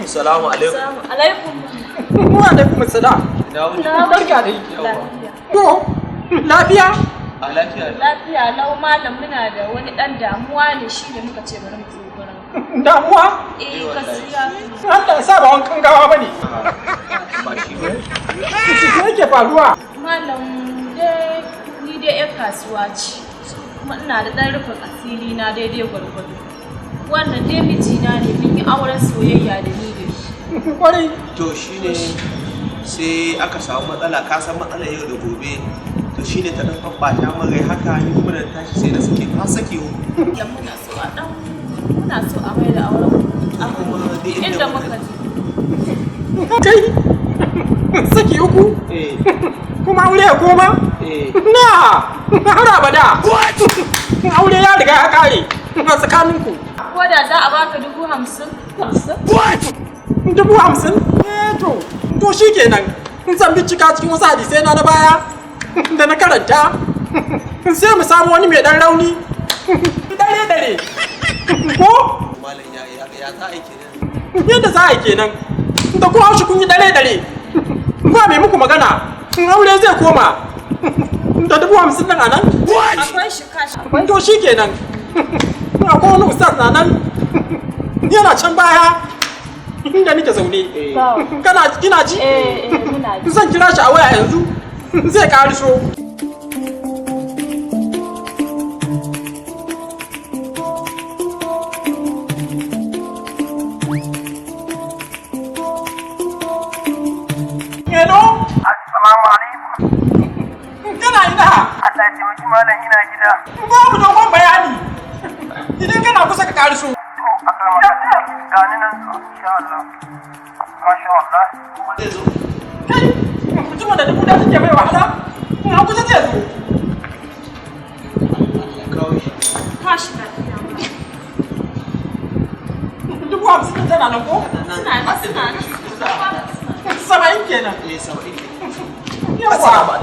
Assalamu alaikum. Assalamu alaikum. Wa alaikum assalam. Na Barka da yi. lafiya. To, lafiya? A lafiya. Lafiya lau malam muna da wani dan damuwa ne shine muka ce bari mu zo gurin. Damuwa? Gaskiya. Allah ya sa ba wankan gawa bane. Ba shi ba. Me yake faruwa? Malam dai ni dai yar kasuwa ce. Kuma ina da dan rufin asiri na daidai gwargwado. Wannan dai mijina ne mun yi auren soyayya da ni da shi. Kwarai. To shine sai aka samu matsala, ka san matsalar yau da gobe. To shine ta dan babbata min rai haka ni kuma da tashi sai na sake ka sake hu. Da muna so a dan muna so a mai da auren. Inda muka je. Kai. Saki uku? Kuma aure ya koma? Na! Har abada. Aure ya riga ya kare a tsakaninku. Ko da za a baka 50,000? 50,000? To shi kenan. Zan bincika cikin wasu hadisai na baya da na karanta. Sai mu samu wani mai dan rauni. Dare. Ko? Malam ya za a yi kenan. Yadda za a yi kenan. Da kuma shi kun yi dare. Ba mai muku magana. Aure zai koma. Da 50,000 nan a nan? Akwai shi kashi. To shi kenan. Akwai wani ustaz na nan. Yana can baya. Inda nake zaune. Kina ji? Muna ji. Zan kira shi a waya yanzu. Zai kariso. Hello? Assalamu alaikum. Kana ina? Allah ya taimaki malam ina gida. Babu dogon bayani. Idan kana kusa ka kariso. To, Allah gani nan insha Allah. Masha Allah. Zai zo. Kai, mutumin da dubu da take mai wahala. Ina kusa zai zo. Ya kawo shi. Kashi lafiya. 50,000 tana nan ko? Suna nan. 70 kenan. 70 kenan. Yawa.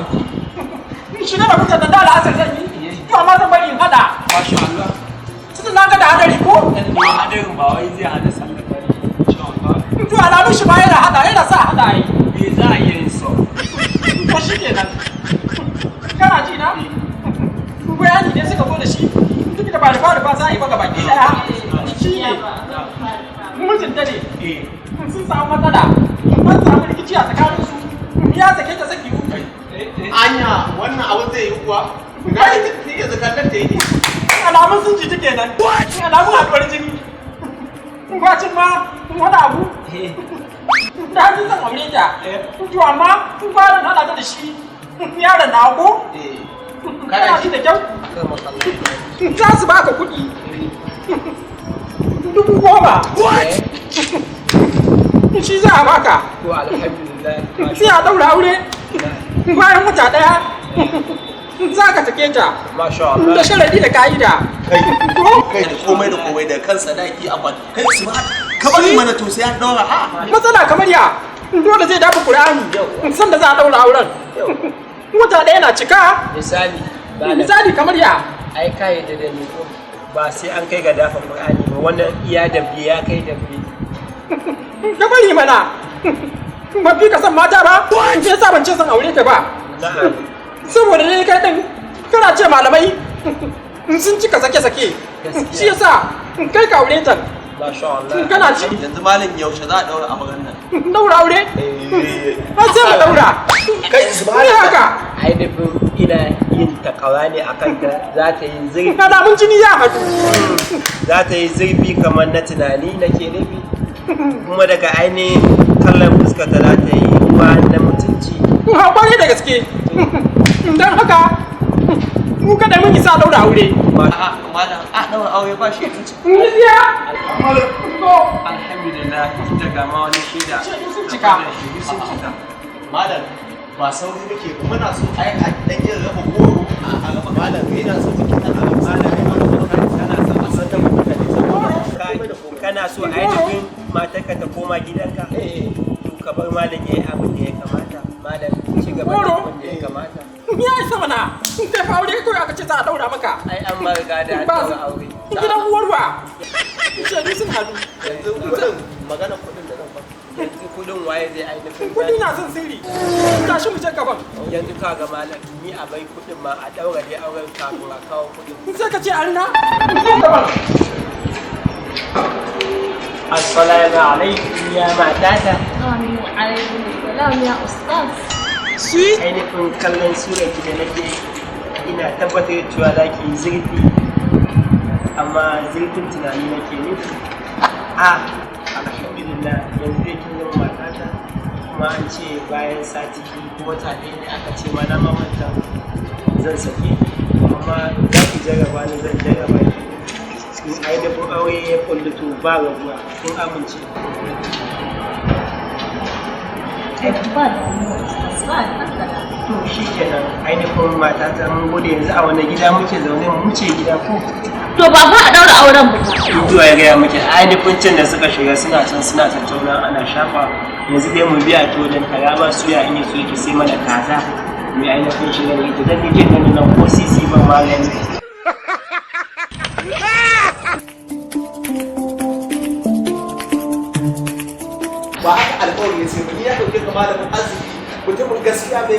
Shiga da kuka da dala asar zan yi. To amma zan bari in hada. Masha Allah. Tunda na ga da hadari ko? hadarin ba wai zai hada sallar dare insha Allah. To alamun shi ba yana hada, yana sa hada yi. Me za a iya yin so? To shi kenan. Kana ji na? Bayani ne suka zo da shi. Duk da ba da fara ba za a yi ba gaba ki daya. Shi ne. Mutum ta ne. Sun samu matsala. An samu rikici a tsakanin su. Ya sake ta saki uku. Anya wannan abin zai yi kuwa. Ga ita ne yanzu kallon ta yi. Alamun sun ji take nan. Alamun haɗuwar jini. Bacin ma wani abu. Da hannun zan aure ta. To amma kun fara hada ta da shi. Yaron na ko? Kana ji da kyau? Za su baka kuɗi. 10,000. Shi za a baka. To alhamdulillah. Sai a ɗaura aure. Bayan wata ɗaya. Za ka take ta. Masha Allah. Da sharadi da ka'ida. Kai da komai da kan sadaki a ban. Kai su ba. Ka bari mana to sai an daura ha. Matsala kamar ya. Dole zai dafa Qur'ani. San da za a ɗaura auren. Wata ɗaya na cika. Misali kamar ya. Ai kai da ni ko ba sai an kai ga dafa Qur'ani ba wannan iya dabbe ya kai dabbe. Ka bari mana. Ba fi ka san mata ba. Me yasa ban ce san aure ta ba? Na'am. Saboda ne kai din kana ce malamai sun cika sake-sake. Shi yasa kai ka aure ta. Masha Allah. Kana ci. Yanzu malam yaushe za a daura auren nan. Daura aure? Har sai mu daura. Kai su ba. Me haka? Ai da ina yin takawa ne akan ta za ta yi zurfi. Kana mun jini ya hadu. Za ta yi zurfi kamar na tunani nake nufi. Kuma daga ainihin kallon fuskata za ta yi ruwa na mutunci. Haƙwari da gaske. Don haka mu kada mun isa daura aure A'a, malam, a ɗaura aure ba shi ita ce. mun siya Alhamdulillah, daga ma wani shaida. sun cika Sun cika. Malam, ba sauri muke ba muna so ai a dan yin raba goro a raba malam ina so muke dan raba malam kana son a san da mutane kana so ainihin matarka ta koma gidanka to ka bar malam ya yi abin da ya kamata malam ci gaba da abin da ya kamata ya isa mana kai fa aure kawai aka ce za a daura maka ai an ma riga da an daura aure gidan uwarwa shaidu sun hadu yanzu kudin magana kudin da zan ba yanzu kudin waye zai ainihin kudi na son sirri tashi mu je gaban yanzu ka ga malam ni a bai kudin ma a daura dai auren kafin a kawo kudin sai ka ce arna gaban assalamu alaikum ya matata Amin alaikum salam ya ustaz. ainihin kallon surar ki da nake ina tabbatar da cewa za ki yi zurfi amma zurfin tunani nake nufi alhamdulillah yanzu dai kin zama matata kuma an ce bayan sati ko wata ɗaya ne aka ce ma na mamanta zan sake amma za ki jarraba ni zan jarraba ki in ainihin aure ya kulluto ba rabuwa kun amince Ba da ustaz ba da matsala. to shi kenan ainihin matata mun gode yanzu a wani gida muke zaune mu wuce gida ko To ba fa a daura auren ba. zuwa ya gaya muke ainihin can da suka shiga suna can suna tattauna ana shafa yanzu dai mu biya to dan kaya ba suya in yi so yake sai mana kaza mu ainihin shiga da ita dan nake ganin nan ko sisi ban magani ba haka alƙawari ya ce ba ni ya ɗauke ka malamin arziki mutumin gaskiya mai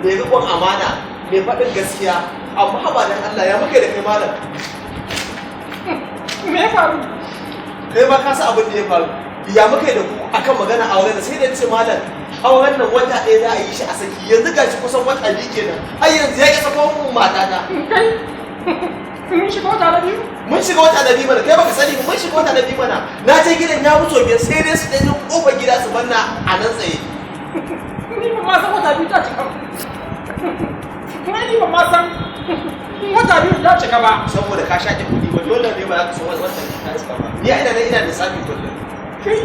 riƙon amana mai faɗin gaskiya amma haba dan Allah ya muka da kai malam me ya faru kai ma ka san abin da ya faru ya muka da ku akan magana auren da sai da ce malam auren nan wata ɗaya za a yi shi a saki yanzu gashi kusan wata biyu kenan ai yanzu ya isa kawo mun matata kai mun shiga wata na biyu mun shiga wata na biyu mana kai baka sani ba mun shiga wata na biyu mana na je gidan ya mutu biyar sai dai su ɗanyen ƙofar gida su banna a nan tsaye ni ba ma san wata biyu ta cika kuma ni ba ma san wata biyu ta cika ba saboda ka shaƙe kuɗi ba dole ne ba za ka san wata ta iska ba ni a ina da ina da sami kullum kai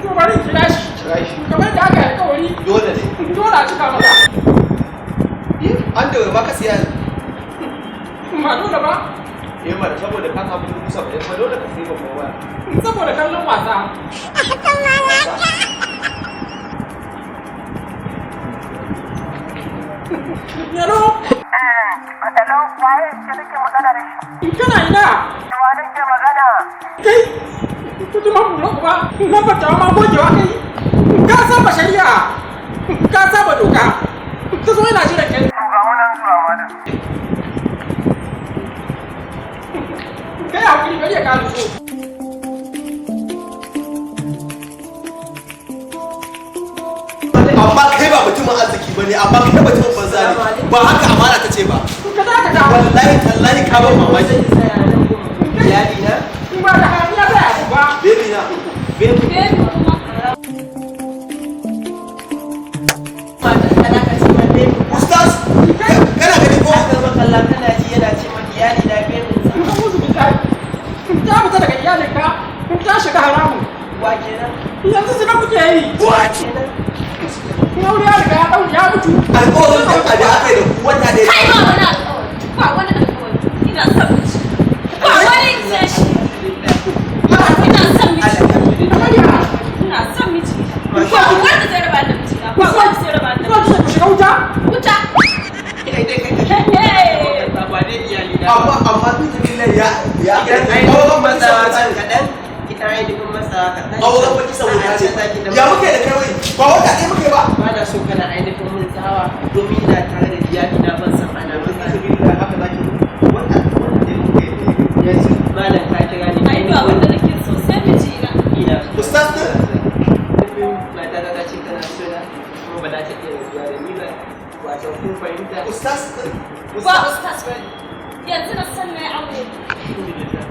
to bari kira shi kira shi kamar da aka yi alƙawari dole ne dole a cika maka an da ma ka siya ba dole ba mana saboda ka samu dubu saba'in ba dole ka siya babban waya saboda kallon wasa Yalo, Hello, waye ke nake magana da shi? kana ina? Wa nake magana? Kai, kutuma bulo ba, na fata ma gojewa kai. Ka saba shari'a, ka saba doka. Ta zo yana jiran kai. To ga wannan zuwa malam. Kai hakuri bari ya kalu so. amma kai ba mutumin arziki ba ne amma kai mutumin banza ne ba haka amana ta ce ba Ka za ka dawo. wallahi tallahi ka ban mamaki iyali na Ba da hayaniya zai abu ba. baby na Baby kuma ustaz kana gani ko kalla kana ji yana ce ma iyali na bebin sa Ka musu misali. Ta fita daga iyalinka, ta shiga haramun. wa kenan Yanzu su na kuke yi. kenan Wuri ya riga ya ɗau ya mutu. alƙawarin da aka yi da ku wata ɗaya kai ba wani alƙawari. Ba wani alƙawari. Ina son miji. Ba wani sashi. Ina son miji. Ina son miji. Ba wanda zai raba da miji na. Ba wanda zai raba da Zuwa miji. ku shiga wuta. Wuta. ba ne iyali na amma bismillah ya idan ai auren dukkan masa masawa wuta ne kaɗan idan ai dukkan masawa kaɗan auren ba kisa wuta ne ya muke da kai wai ba wata ɗaya muke ba ba na so kana ainihin mun tsawa domin ina tare da iyali na ban san ana ban san bismillah haka zaki wata ɗaya muke yanzu malam ka kira ni Ai ba wanda nake so sai miji na. ina ustaz din mata ta ce tana so na kuma ba za ta iya rabuwa da ni ba wato kun fahimta ustaz din Ba ustaz bane. Yanzu na san na yi aure.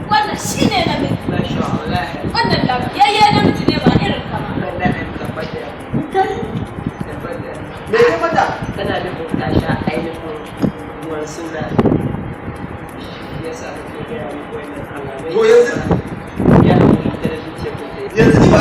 Wannan shi ne namiji. masha Allah Wannan lafiyayye namiji ne ba irin kama. Allah ya tabbata Kai, tabbata me ya mata tana da bukata ainihin yanzu ni